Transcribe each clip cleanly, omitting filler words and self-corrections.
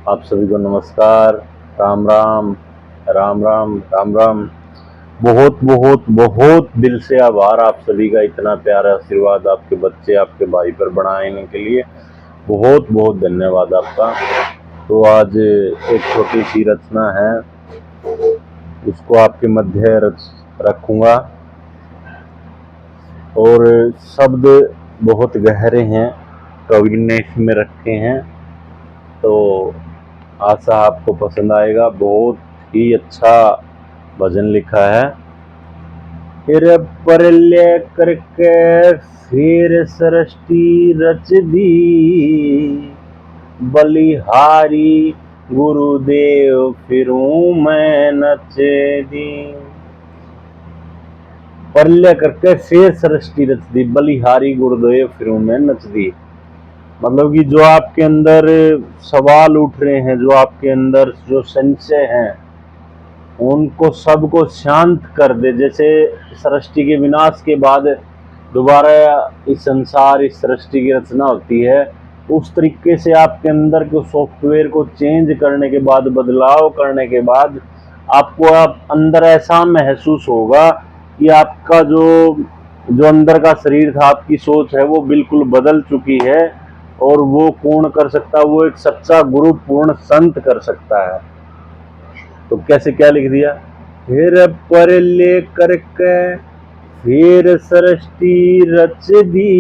आप सभी को नमस्कार। राम राम राम राम राम राम। बहुत बहुत बहुत दिल से आभार आप सभी का, इतना प्यारा आशीर्वाद आपके बच्चे आपके भाई पर बनाने के लिए बहुत बहुत धन्यवाद आपका। तो आज एक छोटी सी रचना है, उसको आपके मध्य रखूंगा और शब्द बहुत गहरे हैं, कवि ने इसमें रखे हैं, तो आशा आपको पसंद आएगा। बहुत ही अच्छा भजन लिखा है। फिर परलय करके फिर सृष्टि रच दी, बलिहारी गुरुदेव फिरूं मैं नच दी। परलय करके फिर सृष्टि रच दी, बलिहारी गुरुदेव फिरूं मैं नच दी। मतलब कि जो आपके अंदर सवाल उठ रहे हैं, जो आपके अंदर जो संशय हैं, उनको सबको शांत कर दे। जैसे सृष्टि के विनाश के बाद दोबारा इस संसार, इस सृष्टि की रचना होती है, उस तरीके से आपके अंदर के सॉफ्टवेयर को चेंज करने के बाद, बदलाव करने के बाद आपको अंदर ऐसा महसूस होगा कि आपका जो अंदर का शरीर था, आपकी सोच है, वो बिल्कुल बदल चुकी है। और वो कौन कर सकता है? वो एक सच्चा गुरु पूर्ण संत कर सकता है। तो कैसे क्या लिख दिया? फिर परलय करके फिर सृष्टि रच दी,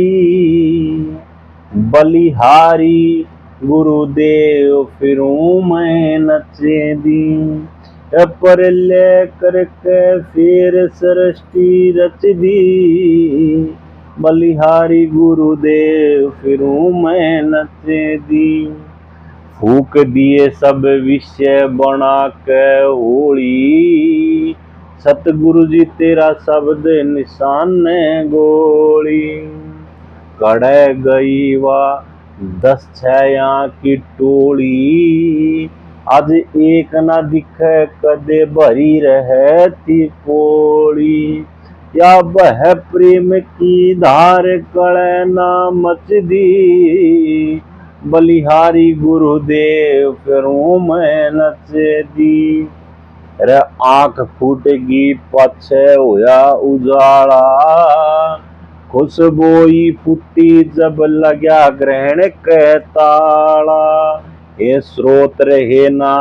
बलिहारी गुरुदेव फिरूं मैं नच दी। परलय करके फिर सृष्टि रच दी, बलिहारी गुरुदेव फिरूं मैं नच दी। फूक दिए सब विषय बना के होली, सतगुरु जी तेरा शब्द निशान गोली। कड़े गई वा 10 छया की टोली, आज एक ना दिखे कदे भरी रहती पोली। या बह प्रेम की धार कड़े ना मच दी, बलिहारी गुरुदेव फिरूं मैं नच दी। अरे आंख फूटेगी पाछे होया उजाला, खुशबोई फूटी जब लग्या ग्रहण के ताला। ये स्रोत रहे ना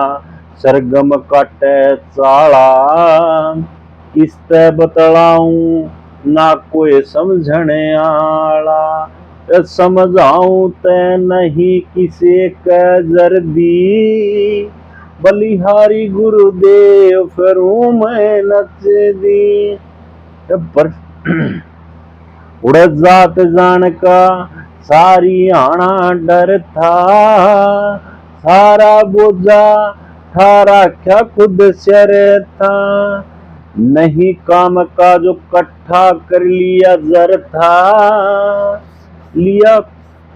सरगम काटे चाला, किसते बतलाऊं ना कोई समझने आला। समझाऊं ते नहीं किसे के जर्दी, बलिहारी गुरुदेव फिरूं मैं नच दी। पर उड़ जात जान का सारी आना डर था, सारा बोझा थारा क्या खुद सर था। नहीं काम का जो कट्ठा कर लिया जर था, लिया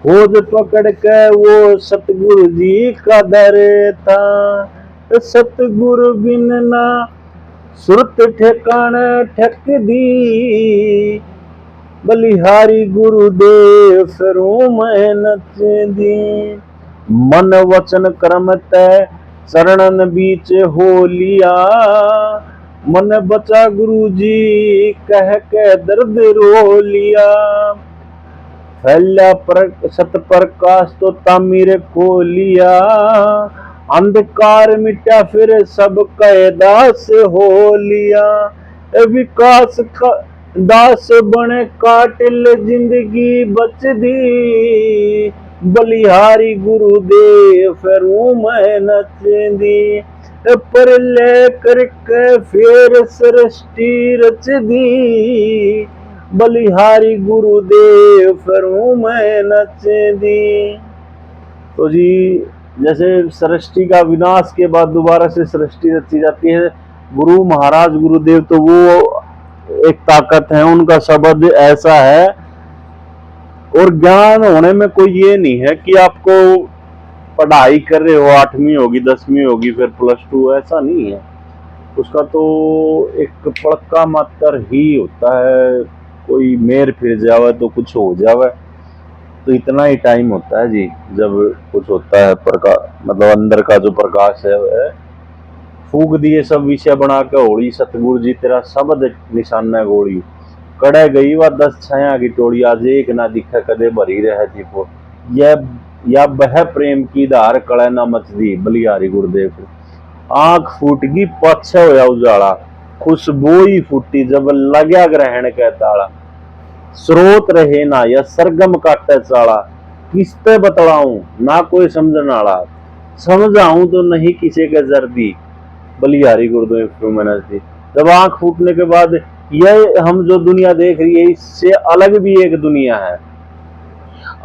खोज पकड़ के वो सतगुरु जी का दर था। सतगुरु बिन ना सुरत ठिकाने ठक दी, बलिहारी गुरुदेव फिरूं मैं नच दी। मन वचन कर्म तय चरणन बीच हो लिया, मन बचा गुरु जी कह के दर्द रो लिया। फैला सत प्रकाश तो तामीर को लिया, अंधकार मिटा फिर सब दास हो लिया। विकास का दास बने काटिल जिंदगी बच दी, बलिहारी गुरुदेव फिरूं मैं नच दी। परलय करके फिर सृष्टि रच दी, बलिहारी गुरुदेव फिरूं मैं नच दी। तो जी, जैसे सृष्टि का विनाश के बाद दोबारा से सृष्टि रची जाती है। गुरु महाराज गुरुदेव तो वो एक ताकत है, उनका शब्द ऐसा है। और ज्ञान होने में कोई ये नहीं है कि आपको पढ़ाई कर रहे हो, 8वीं होगी 10वीं होगी फिर +2, ऐसा नहीं है। उसका तो एक पड़का मात्र ही होता है, कोई मेर फिर जावे तो कुछ हो जावे। तो इतना ही टाइम होता है जी, जब कुछ होता है प्रकाश, मतलब अंदर का जो प्रकाश है वह फूक दिए सब विषय बना के होली, सतगुरु जी तेरा शब्द निशाना गोली, कड़े गई व 10 छाया की टोड़ी, आज एक ना दिखे कदे भरी रह जीपो, यह या बह प्रेम की धार कड़े ना मच दी बलिहारी गुरुदेव। आंख फूटगी पछ होया उजाला, खुशबू ही फूटी जब लग्या ग्रहण के ताला, स्रोत रहे ना या सरगम काटे चाला, किसते बतलाऊं ना कोई समझन आला, समझाऊं तो नहीं किसी के जर्दी बलिहारी गुरुदेव थी। जब आंख फूटने के बाद यह हम जो दुनिया देख रही है इससे अलग भी एक दुनिया है।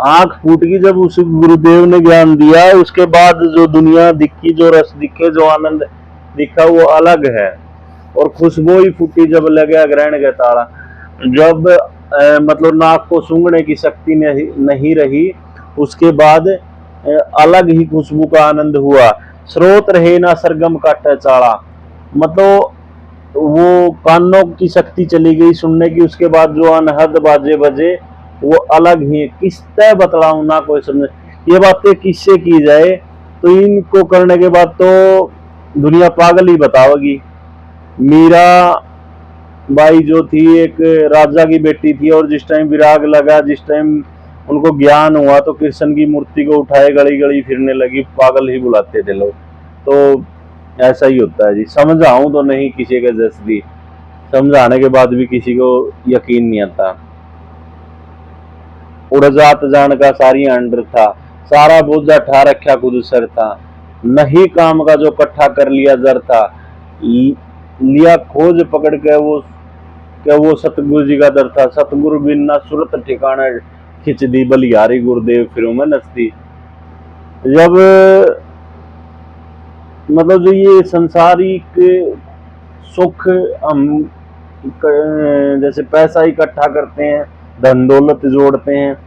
आंख फूट गई जब उस गुरुदेव ने ज्ञान दिया, उसके बाद जो दुनिया दिखी, जो रस दिखे, जो आनंद दिखा वो अलग है। और खुशबू ही फूटी जब लगे ग्रहण के ताड़ा, जब मतलब नाक को सूंघने की शक्ति नहीं रही, उसके बाद अलग ही खुशबू का आनंद हुआ। स्रोत रहे ना सरगम काटे चाड़ा, मतलब वो कानों की शक्ति चली गई सुनने की, उसके बाद जो अनहद बाजे बजे वो अलग ही, किससे बतलाऊं ना कोई समझे। ये बातें किससे की जाए, तो इनको करने के बाद तो दुनिया पागल ही बताओगी। मीरा बाई जो थी एक राजा की बेटी थी, और जिस टाइम विराग लगा, जिस टाइम उनको ज्ञान हुआ तो कृष्ण की मूर्ति को उठाए गली गली फिरने लगी, पागल ही बुलाते थे लोग। तो ऐसा ही होता है जी, समझाऊं तो नहीं किसी के जैसी, समझाने के बाद भी किसी को यकीन नहीं आता। उड़ जात जान का सारी अंडर था, सारा बोझा ठा रखा खुद सर था, नहीं काम का जो इकट्ठा कर लिया जर था, लिया खोज पकड़ के वो सतगुरु जी का दर था, सतगुरु बिना सूरत ठिकाना खिंच दी बलिहारी गुरुदेव फिरों में नचती। जब मतलब जो ये संसारिक सुख हम जैसे पैसा इकट्ठा करते हैं, धन दौलत जोड़ते हैं,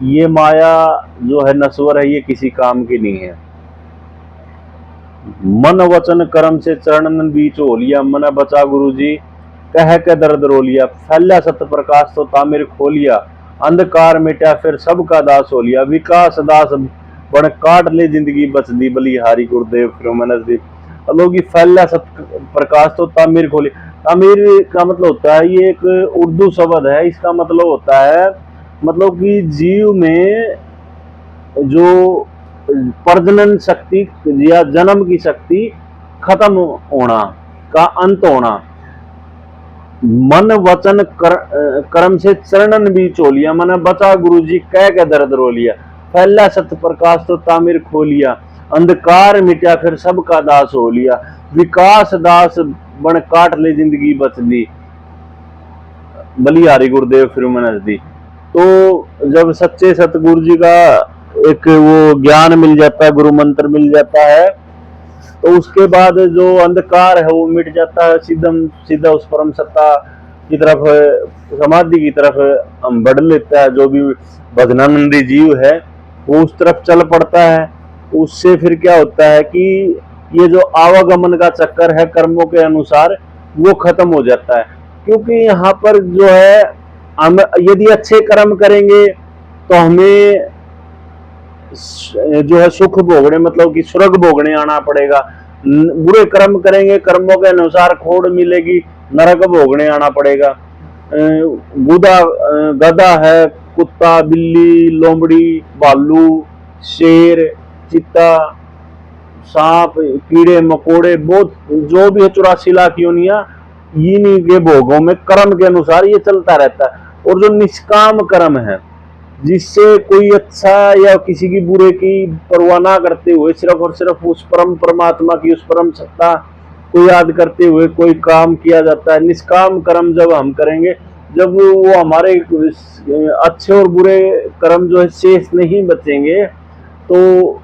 ये माया जो है नश्वर है, ये किसी काम की नहीं है। मन वचन कर्म से चरणन बीच हो लिया, मन बचा गुरु जी कह के दर्द रो लिया, फैला सत्य प्रकाश तो तामिर खोलिया, अंधकार मिटा फिर सबका दास हो लिया, विकास दास बन काट ले जिंदगी बच दी बलिहारी गुरुदेव फिर लोग फैला सत्य प्रकाश तो तामिर खोली। तामिर का मतलब होता है, ये एक उर्दू शब्द है, इसका मतलब होता है मतलब कि जीव में जो प्रजनन शक्ति या जन्म की शक्ति खत्म होना का अंत होना। मन वचन कर्म से चरणन भी चोलिया, मन बचा गुरु जी कह के दर्द रो लिया, फैला सत्य प्रकाश तो तामिर खोलिया, अंधकार मिटा फिर सबका दास हो लिया, विकास दास बन काट ले जिंदगी बच ली बलिहारी गुरुदेव फिर नजदी। तो जब सच्चे सतगुरु जी का एक वो ज्ञान मिल जाता है, गुरु मंत्र मिल जाता है, तो उसके बाद जो अंधकार है वो मिट जाता है, सीधा उस परम सत्ता की तरफ, समाधि की तरफ हम बढ़ लेता है। जो भी भजनानंदी जीव है वो उस तरफ चल पड़ता है। उससे फिर क्या होता है कि ये जो आवागमन का चक्कर है कर्मों के अनुसार वो खत्म हो जाता है। क्योंकि यहाँ पर जो है हम यदि अच्छे कर्म करेंगे तो हमें जो है सुख भोगने, मतलब कि स्वर्ग भोगने आना पड़ेगा। बुरे कर्म करेंगे कर्मों के अनुसार खोड़ मिलेगी, नरक भोगने आना पड़ेगा। गधा है, कुत्ता, बिल्ली, लोमड़ी, भालू, शेर, चीता, सांप, कीड़े मकोड़े, बहुत जो भी है 84 लाख योनियां, इन्हीं के भोगों में कर्म के अनुसार ये चलता रहता है। और जो निष्काम कर्म है, जिससे कोई अच्छा या किसी की बुरे की परवाह ना करते हुए सिर्फ और सिर्फ उस परम परमात्मा की, उस परम सत्ता को याद करते हुए कोई काम किया जाता है। निष्काम कर्म जब हम करेंगे, जब वो हमारे अच्छे और बुरे कर्म जो है शेष नहीं बचेंगे, तो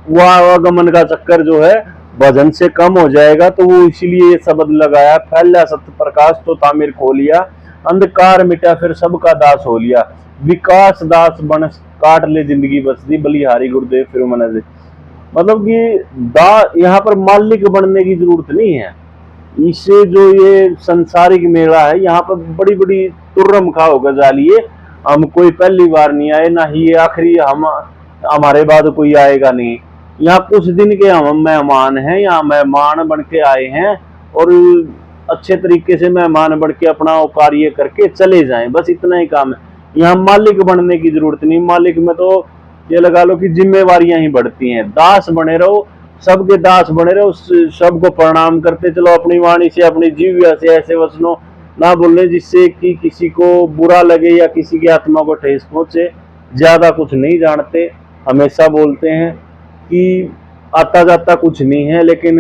वो आवागमन का चक्कर जो है भजन से कम हो जाएगा। तो वो इसीलिए ये शब्द लगाया, फैला सत्य प्रकाश तो तामिर खोलिया, अंधकार मिटा फिर सबका दास हो लिया, विकास दास बन काट ले जिंदगी बच दी बलिहारी गुरुदेव फिर मनज। मतलब कि यहाँ पर मालिक बनने की जरूरत नहीं है। इससे जो ये संसारिक मेला है, यहाँ पर बड़ी बड़ी तुर्रम खा होकर जालिए, हम कोई पहली बार नहीं आए, ना ही ये आखिरी, हम हमारे बाद कोई आएगा नहीं। यहाँ कुछ दिन के हम मेहमान हैं, यहाँ मेहमान बन के आए हैं और अच्छे तरीके से मेहमान बन के अपना कार्य करके चले जाएं, बस इतना ही काम है। यहाँ मालिक बनने की जरूरत नहीं, मालिक में तो ये लगा लो कि जिम्मेवारियां ही बढ़ती हैं। दास बने रहो, सबके दास बने रहो, सबको प्रणाम करते चलो, अपनी वाणी से अपनी जीविया से ऐसे वचनों ना बोले जिससे कि किसी को बुरा लगे या किसी की आत्मा को ठेस पहुंचे। ज्यादा कुछ नहीं जानते, हमेशा बोलते हैं कि आता जाता कुछ नहीं है, लेकिन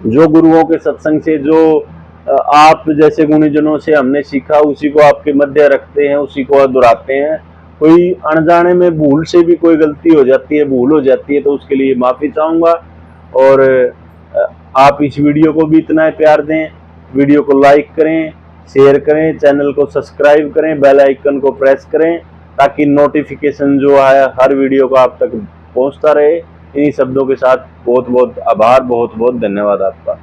जो गुरुओं के सत्संग से, जो आप जैसे गुणीजनों से हमने सीखा, उसी को आपके मध्य रखते हैं, उसी को दोहराते हैं। कोई अनजाने में भूल से भी कोई गलती हो जाती है, भूल हो जाती है, तो उसके लिए माफी चाहूंगा। और आप इस वीडियो को भी इतना प्यार दें, वीडियो को लाइक करें, शेयर करें, चैनल को सब्सक्राइब करें, बेल आइकन को प्रेस करें, ताकि नोटिफिकेशन जो है हर वीडियो को आप तक पहुंचता रहे। इन्हीं शब्दों के साथ बहुत बहुत आभार, बहुत बहुत धन्यवाद आपका।